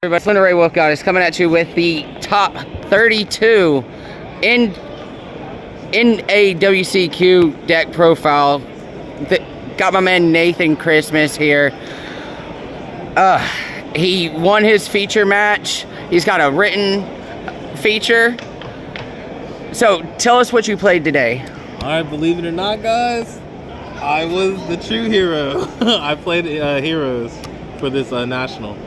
Everybody, Slender Ray Wolf God is coming at you with the top 32 in NAWCQ deck profile. Got my man Nathan Christmas here. He won his feature match. He's got a written feature. So tell us what you played today. Alright, believe it or not, guys, I was the true hero. I played heroes for this national.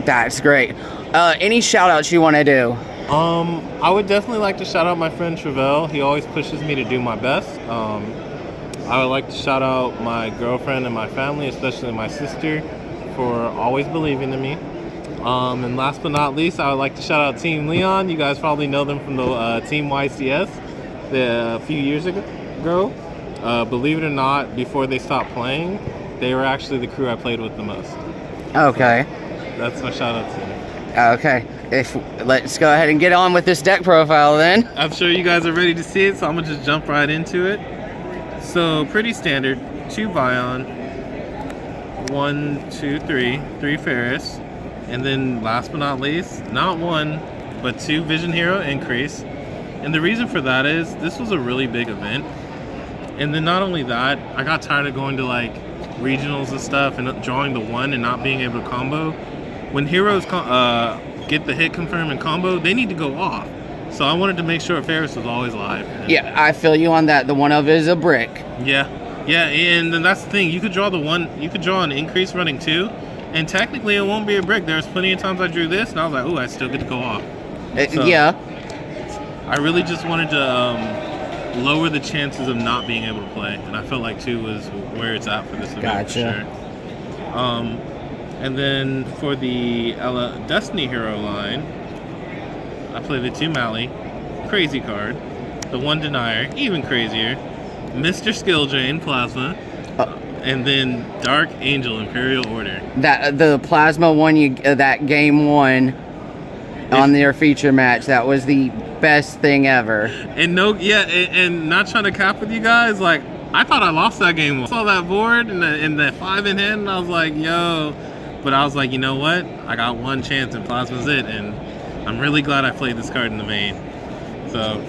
That's great. Any shout outs you want to do? I would definitely like to shout out my friend Travell. He always pushes me to do my best. I would like to shout out my girlfriend and my family, especially my sister, for always believing in me. And last but not least, I would like to shout out Team Leon. You guys probably know them from the Team YCS a few years ago. Believe it or not, before they stopped playing, they were actually the crew I played with the most. Okay. That's my shout out to them. Okay. Let's go ahead and get on with this deck profile then. I'm sure you guys are ready to see it, so I'm gonna just jump right into it. So pretty standard, 2 Bion, 1, 2, 3 Ferris, and then last but not least, not 1, but 2 Vision Hero increase. And the reason for that is this was a really big event. And then not only that, I got tired of going to like regionals and stuff and drawing the 1 and not being able to combo. When heroes get the hit confirm and combo, they need to go off. So I wanted to make sure Ferris was always live. Yeah, I feel you on that. The one of is a brick. Yeah, and then that's the thing. You could draw the 1. You could draw an increase running 2, and technically it won't be a brick. There's plenty of times I drew this, and I was like, "Ooh, I still get to go off." So yeah. I really just wanted to lower the chances of not being able to play, and I felt like 2 was where it's at for this event. Gotcha. For sure. And then for the Destiny Hero line, I played the 2 Mally, crazy card, the 1 Denier, even crazier, Mr. Skill Drain Plasma, and then Dark Angel Imperial Order. That the Plasma one, that game 1 on their feature match, that was the best thing ever. And and not trying to cap with you guys, like I thought I lost that game. I saw that board and the 5 in hand, and I was like, yo. But I was like, you know what? I got 1 chance and Plasma's it, and I'm really glad I played this card in the main. So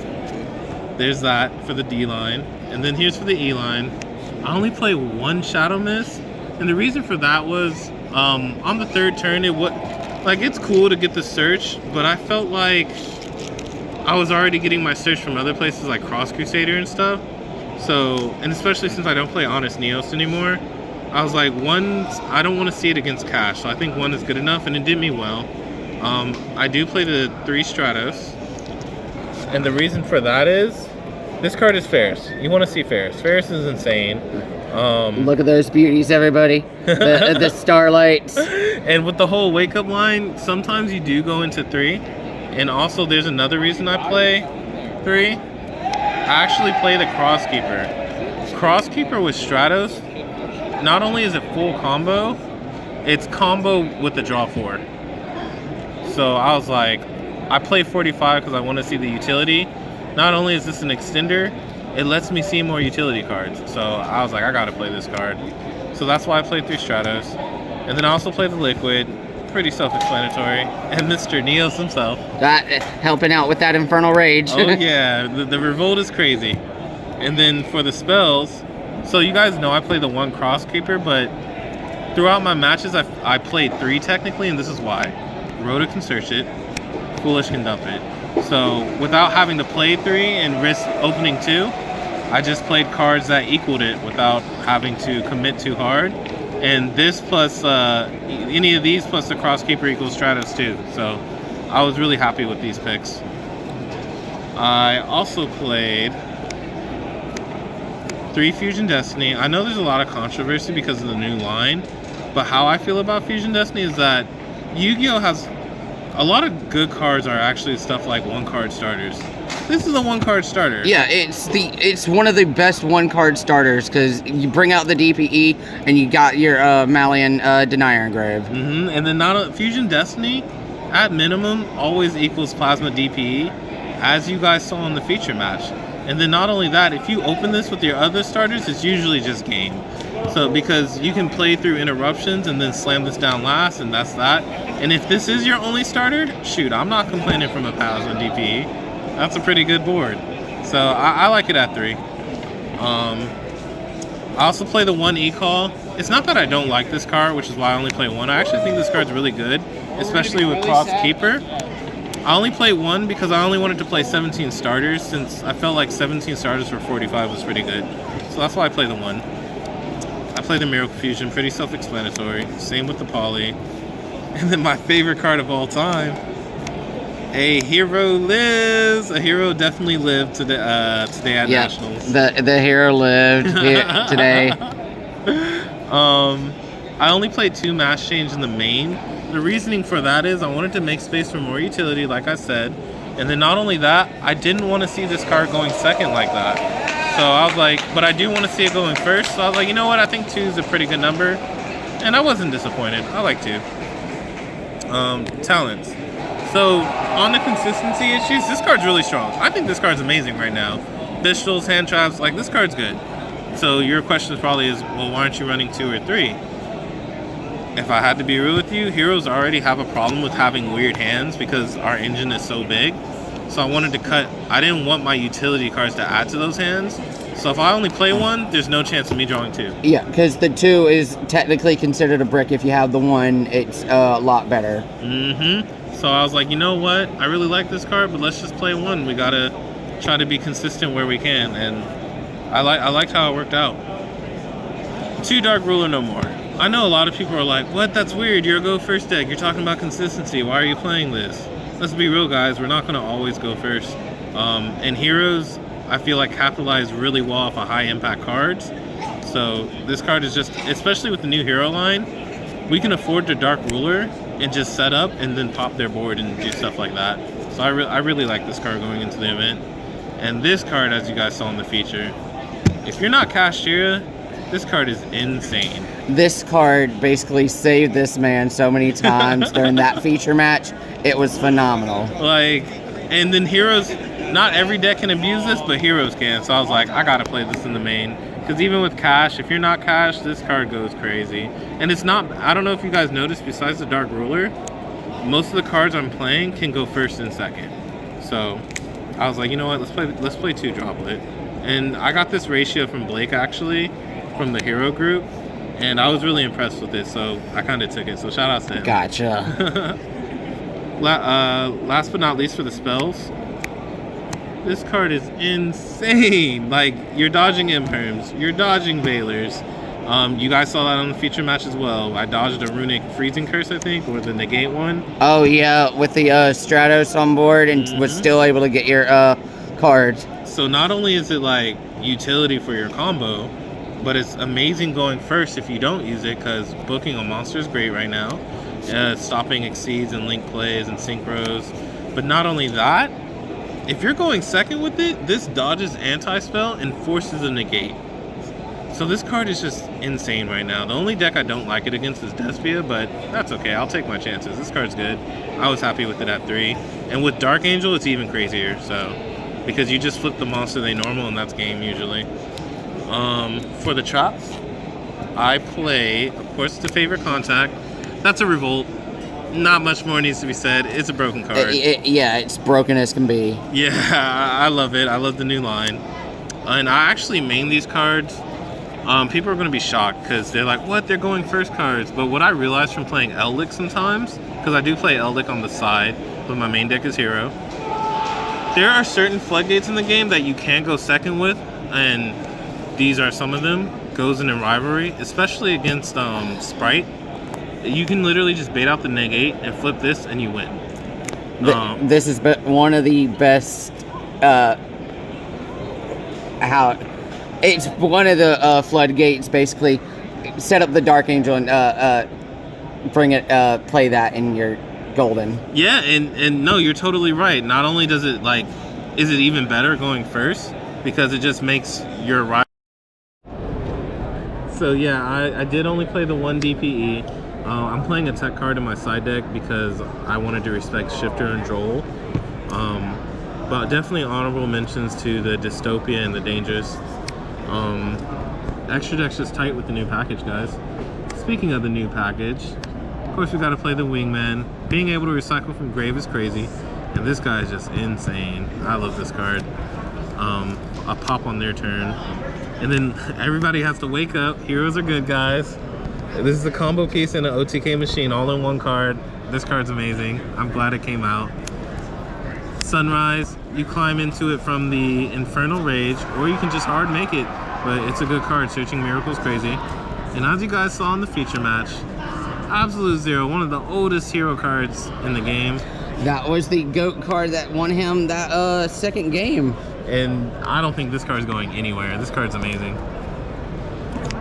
there's that for the D line. And then here's for the E line. I only play 1 Shadow Miss, and the reason for that was on the 3rd turn, it's cool to get the search, but I felt like I was already getting my search from other places like Cross Crusader and stuff. So, and especially since I don't play Honest Neos anymore, I was like, 1, I don't want to see it against Cash, so I think 1 is good enough, and it did me well. I do play the 3 Stratos, and the reason for that is, this card is Ferris. You want to see Ferris. Ferris is insane. Look at those beauties, everybody. The Starlights. And with the whole Wake Up line, sometimes you do go into 3, and also there's another reason I play 3. I actually play the Crosskeeper. Crosskeeper with Stratos, not only is it full combo, it's combo with the draw 4. So I was like, I play 45 because I want to see the utility. Not only is this an extender, it lets me see more utility cards. So I was like, I gotta play this card. So that's why I played 3 Stratos. And then I also played the Liquid, pretty self-explanatory. And Mr. Neos himself. That helping out with that Infernal Rage. Oh yeah, the Revolt is crazy. And then for the spells, so you guys know I play the 1 Crosskeeper, but throughout my matches I played 3 technically, and this is why. Rhoda can search it, Foolish can dump it. So without having to play 3 and risk opening 2, I just played cards that equaled it without having to commit too hard. And this plus any of these plus the Crosskeeper equals Stratos too. So I was really happy with these picks. I also played 3 Fusion Destiny. I know there's a lot of controversy because of the new line, but how I feel about Fusion Destiny is that Yu-Gi-Oh has a lot of good cards are actually stuff like 1-card starters. This is a 1-card starter. Yeah, it's one of the best 1-card starters because you bring out the DPE and you got your Malian Denier Engrave. And then Fusion Destiny, at minimum, always equals Plasma DPE, as you guys saw in the feature match. And then not only that, if you open this with your other starters, it's usually just game. So because you can play through interruptions and then slam this down last, and that's that. And if this is your only starter, shoot, I'm not complaining from a PAS on DPE. That's a pretty good board. So I like it at 3. I also play the 1 E-Call. It's not that I don't like this card, which is why I only play 1. I actually think this card's really good, especially with Cross Keeper. I only play 1 because I only wanted to play 17 starters, since I felt like 17 starters for 45 was pretty good. So that's why I play the 1. I play the Miracle Fusion, pretty self-explanatory. Same with the Poly. And then my favorite card of all time, a hero lives. A hero definitely lived today at Nationals. The hero lived today. I only played 2 Mass Change in the main. The reasoning for that is I wanted to make space for more utility, like I said. And then not only that, I didn't want to see this card going second like that. So I was like, but I do want to see it going first. So I was like, you know what? I think 2 is a pretty good number. And I wasn't disappointed. I like 2. Talents. So on the consistency issues, this card's really strong. I think this card's amazing right now. Pistols, hand traps, like this card's good. So your question probably is, well, why aren't you running 2 or 3? If I had to be real with you, heroes already have a problem with having weird hands because our engine is so big. So I wanted to cut. I didn't want my utility cards to add to those hands. So if I only play 1, there's no chance of me drawing 2. Yeah, because the 2 is technically considered a brick. If you have the 1, it's a lot better. So I was like, you know what? I really like this card, but let's just play 1. We gotta try to be consistent where we can, and I liked how it worked out. 2 Dark Ruler, no more. I know a lot of people are like, what? That's weird. You're a go first deck. You're talking about consistency. Why are you playing this? Let's be real, guys. We're not gonna always go first. And heroes, I feel like capitalize really well off of high impact cards. So this card is just, especially with the new hero line, we can afford to Dark Ruler and just set up and then pop their board and do stuff like that. So I really like this card going into the event. And this card, as you guys saw in the feature, if you're not Cashtira, this card is insane. This card basically saved this man so many times during that feature match. It was phenomenal. Like, and then heroes, not every deck can abuse this, but heroes can. So I was like, I gotta play this in the main. Because even with Cash, if you're not Cash, this card goes crazy. And it's not, I don't know if you guys noticed, besides the Dark Ruler, most of the cards I'm playing can go first and second. So I was like, you know what, let's play 2 Droplet. And I got this ratio from Blake, actually, from the hero group. And I was really impressed with it, so I kind of took it. So shout out to him. Gotcha. Last but not least for the spells, this card is insane. Like, you're dodging Imperms, you're dodging Veilers. You guys saw that on the feature match as well. I dodged a Runic Freezing Curse, I think, or the Negate one. Oh yeah, with the Stratos on board, and was still able to get your cards. So not only is it like utility for your combo, but it's amazing going first if you don't use it, because booking a monster is great right now. Stopping Exceeds and Link Plays and Synchros. But not only that, if you're going second with it, this dodges anti-spell and forces a negate. So this card is just insane right now. The only deck I don't like it against is Despia, but that's okay. I'll take my chances. This card's good. I was happy with it at 3. And with Dark Angel, it's even crazier. So, because you just flip the monster they normal, and that's game usually. For the traps, I play, of course, the favorite contact. That's a Revolt. Not much more needs to be said. It's a broken card. Yeah, it's broken as can be. Yeah, I love it. I love the new line. And I actually main these cards. People are going to be shocked because they're like, what? They're going first cards. But what I realized from playing Eldic sometimes, because I do play Eldic on the side, but my main deck is Hero. There are certain floodgates in the game that you can go second with, and these are some of them. Gozen and Rivalry, especially against Sprite. You can literally just bait out the negate and flip this and you win. This is one of the best, it's one of the floodgates, basically. Set up the Dark Angel and bring it, play that in your golden. Yeah, and no, you're totally right. Not only does it, like, is it even better going first, because it just makes your rival. So yeah, I did only play the 1 DPE. I'm playing a tech card in my side deck because I wanted to respect Shifter and Joel. But definitely honorable mentions to the Dystopia and the Dangerous. Extra Deck's just tight with the new package, guys. Speaking of the new package, of course we got to play the Wingman. Being able to recycle from Grave is crazy, and this guy is just insane. I love this card. A pop on their turn, and then everybody has to wake up. Heroes are good, guys. This is a combo piece and an OTK machine all in one card. This card's amazing. I'm glad it came out. Sunrise, you climb into it from the Infernal Rage, or you can just hard make it, but it's a good card. Searching Miracle's crazy. And as you guys saw in the feature match, Absolute Zero, one of the oldest hero cards in the game. That was the GOAT card that won him that second game. And I don't think this card's going anywhere. This card's amazing.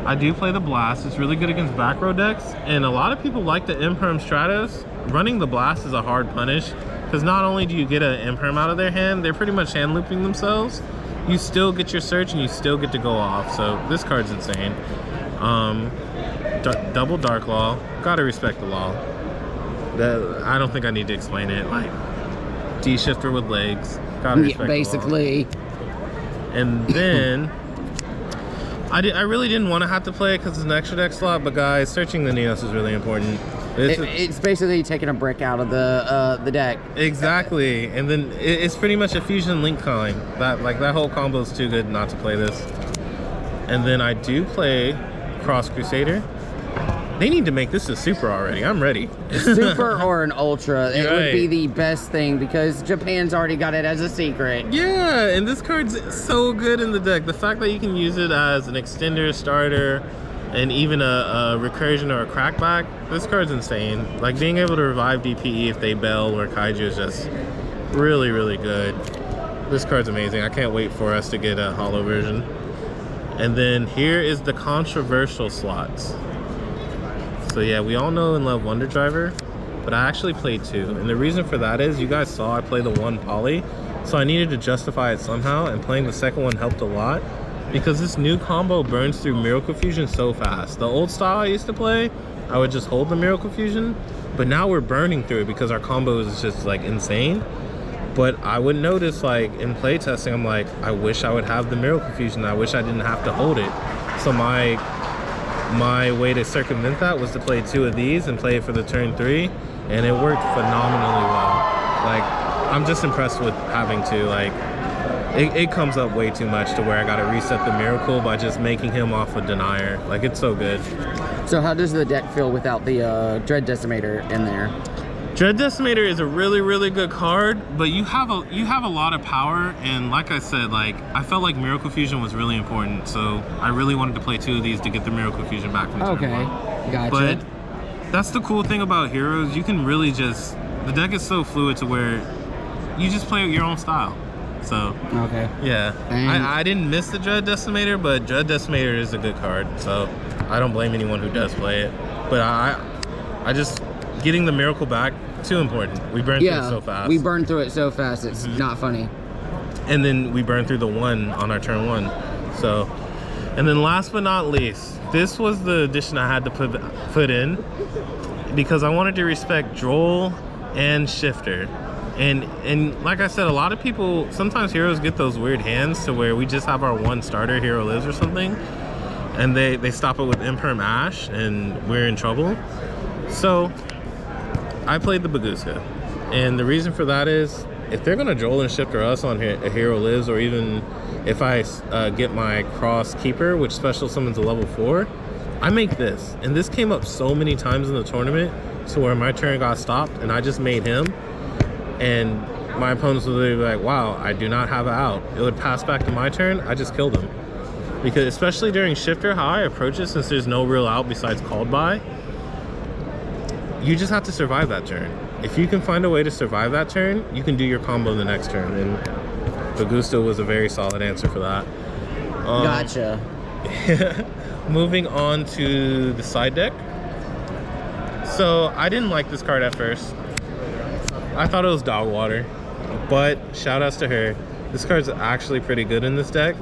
I do play the Blast. It's really good against back row decks, and a lot of people like the Imperm Stratos. Running the Blast is a hard punish, because not only do you get an Imperm out of their hand, they're pretty much hand looping themselves. You still get your search, and you still get to go off. So this card's insane. Double Dark Law. Gotta respect the law. I don't think I need to explain it. Like, D-shifter with legs. Gotta respect the law. Basically. And then I really didn't want to have to play it because it's an extra deck slot, but guys, searching the Neos is really important. It's basically taking a brick out of the deck. Exactly, and then it's pretty much a fusion link kind. That whole combo is too good not to play this. And then I do play Cross Crusader. They need to make this a super already. I'm ready. Super or an ultra. It Right. would be the best thing because Japan's already got it as a secret. Yeah, and this card's so good in the deck. The fact that you can use it as an extender, starter, and even a recursion or a crackback, this card's insane. Like, being able to revive DPE if they bail or kaiju is just really, really good. This card's amazing. I can't wait for us to get a holo version. And then here is the controversial slots. So yeah, we all know and love Wonder Driver, but I actually played two. And the reason for that is, you guys saw I played the one poly, so I needed to justify it somehow, and playing the second one helped a lot, because this new combo burns through Miracle Fusion so fast. The old style I used to play, I would just hold the Miracle Fusion, but now we're burning through it because our combo is just like insane. But I would notice, like, in playtesting, I'm like, I wish I would have the Miracle Fusion. I wish I didn't have to hold it. So my way to circumvent that was to play two of these and play it for the turn 3, and it worked phenomenally well. Like, I'm just impressed with having to, like, it comes up way too much to where I gotta reset the Miracle by just making him off a Denier. Like, it's so good. So how does the deck feel without the Dread Decimator in there? Dread Decimator is a really, really good card, but you have a lot of power, and like I said, like, I felt like Miracle Fusion was really important, so I really wanted to play two of these to get the Miracle Fusion back from turn Okay, one. gotcha. But that's the cool thing about heroes. You can really just, the deck is so fluid to where you just play with your own style. So okay, yeah, I didn't miss the Dread Decimator, but Dread Decimator is a good card, so I don't blame anyone who does play it. But I just, getting the Miracle back, too important. We burned through it so fast. We burned through it so fast, it's not funny. And then we burned through the one on our turn 1. So, and then last but not least, this was the addition I had to put in because I wanted to respect Droll and Shifter. And like I said, a lot of people, sometimes heroes get those weird hands to where we just have our one starter, Hero Lives or something, and they stop it with Imperm Ash, and we're in trouble. So I played the Baguska, and the reason for that is, if they're gonna Droll and Shifter us on a Hero Lives, or even if I get my Cross Keeper, which special summons a level 4, I make this. And this came up so many times in the tournament, so where my turn got stopped and I just made him, and my opponents would be like, wow, I do not have an out. It would pass back to my turn, I just killed him. Because especially during Shifter, how I approach it, since there's no real out besides called by, you just have to survive that turn. If you can find a way to survive that turn, you can do your combo the next turn, and Bagusta was a very solid answer for that. Gotcha. Moving on to the side deck. So I didn't like this card at first. I thought it was dog water, but shout outs to her. This card's actually pretty good in this deck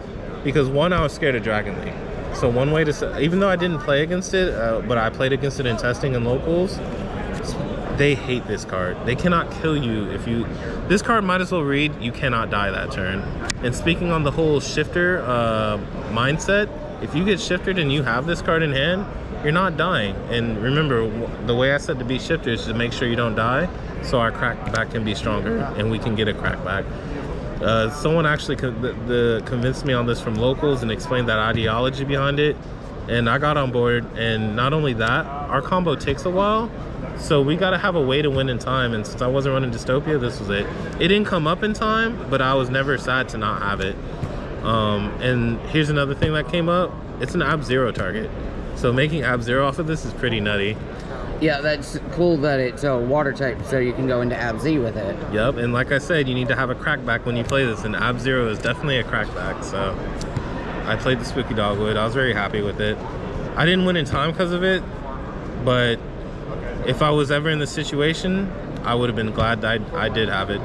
because, one, I was scared of Dragon League. So one way to, even though I didn't play against it, but I played against it in testing and locals, they hate this card. They cannot kill you if you, this card might as well read, you cannot die that turn. And speaking on the whole Shifter mindset, if you get shifted and you have this card in hand, you're not dying. And remember, the way I said to be shifted is to make sure you don't die, so our crackback can be stronger and we can get a crackback. Someone actually convinced me on this from locals and explained that ideology behind it, and I got on board. And not only that, our combo takes a while, so we got to have a way to win in time. And since I wasn't running Dystopia, this was it. It didn't come up in time, but I was never sad to not have it. And here's another thing that came up. It's an Ab-Zero target, so making Ab-Zero off of this is pretty nutty. Yeah, that's cool that it's a water type, so you can go into Ab-Z with it. Yep, and like I said, you need to have a crackback when you play this, and Ab-Zero is definitely a crackback. So I played the Spooky Dogwood. I was very happy with it. I didn't win in time because of it, but if I was ever in the situation, I would have been glad that I did have it.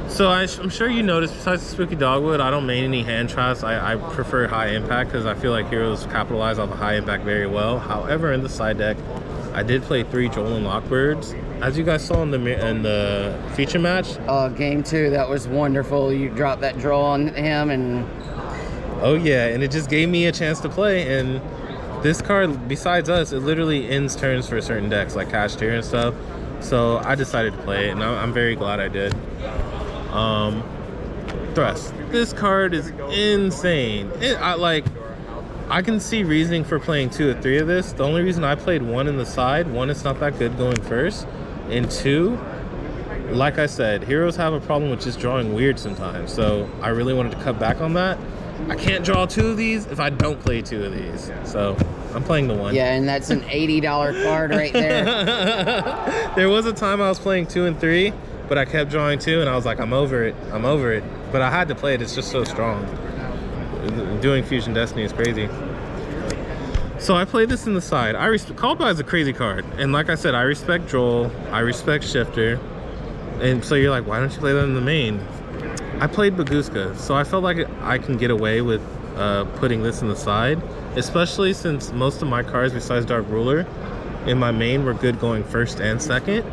So I'm sure you noticed, besides the Spooky Dogwood, I don't main any hand traps. I prefer high impact because I feel like heroes capitalize on the high impact very well. However, in the side deck, I did play 3 Joel and Lockbirds. As you guys saw in the feature match. Game 2, that was wonderful. You dropped that draw on him and... Oh yeah, and it just gave me a chance to play. And this card, besides us, it literally ends turns for certain decks like Cash Tier and stuff. So I decided to play it, and I'm very glad I did. Thrust. This card is insane. I can see reasoning for playing 2 or 3 of this. The only reason I played 1 in the side, 1, it's not that good going first, and 2, like I said, heroes have a problem with just drawing weird sometimes, so I really wanted to cut back on that. I can't draw 2 of these if I don't play 2 of these, so I'm playing the 1. Yeah, and that's an $80 card right there. There was a time I was playing 2 and 3, but I kept drawing 2, and I was like, I'm over it, but I had to play it. It's just so strong. Doing Fusion Destiny is crazy. So I played this in the side. Called By is a crazy card, and like I said, I respect Joel, I respect Shifter, and so you're like, why don't you play that in the main? I played Baguska, so I felt like I can get away with putting this in the side, especially since most of my cards besides Dark Ruler in my main were good going first and second.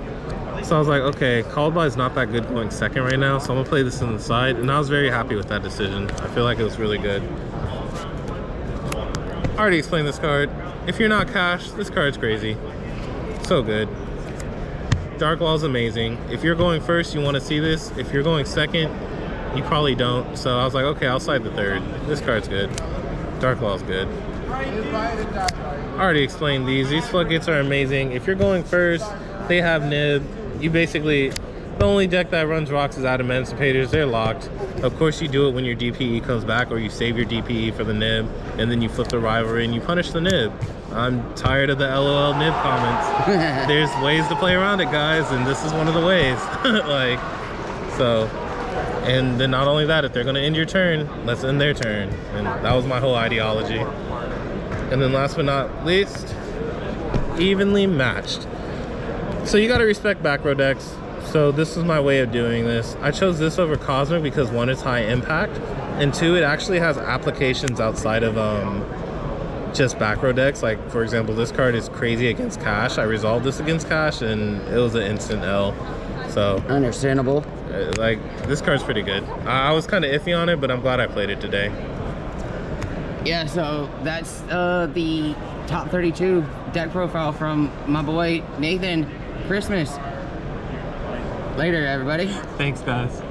So I was like, okay, Called By is not that good going second right now, so I'm gonna play this in the side, and I was very happy with that decision. I feel like it was really good. I already explained this card. If you're not Cash, this card's crazy. So good. Dark Wall's amazing. If you're going first, you want to see this. If you're going second, you probably don't. So I was like, okay, I'll side the third. This card's good. Dark Wall's good. I already explained these. These floodgates are amazing. If you're going first, they have nib. You basically, the only deck that runs rocks is Adamanticators. They're locked. Of course, you do it when your DPE comes back, or you save your DPE for the nib, and then you flip the rivalry and you punish the nib. I'm tired of the LOL nib comments. There's ways to play around it, guys, and this is one of the ways. And then not only that, if they're gonna end your turn, let's end their turn. And that was my whole ideology. And then last but not least, evenly matched. So you gotta respect back row decks. So this is my way of doing this. I chose this over Cosmic because 1, it's high impact, and 2, it actually has applications outside of just back row decks. Like, for example, this card is crazy against Cash. I resolved this against Cash, and it was an instant L. So understandable. Like, this card's pretty good. I was kind of iffy on it, but I'm glad I played it today. Yeah, so that's the top 32 deck profile from my boy Nathan Christmas. Later, everybody. Thanks, guys.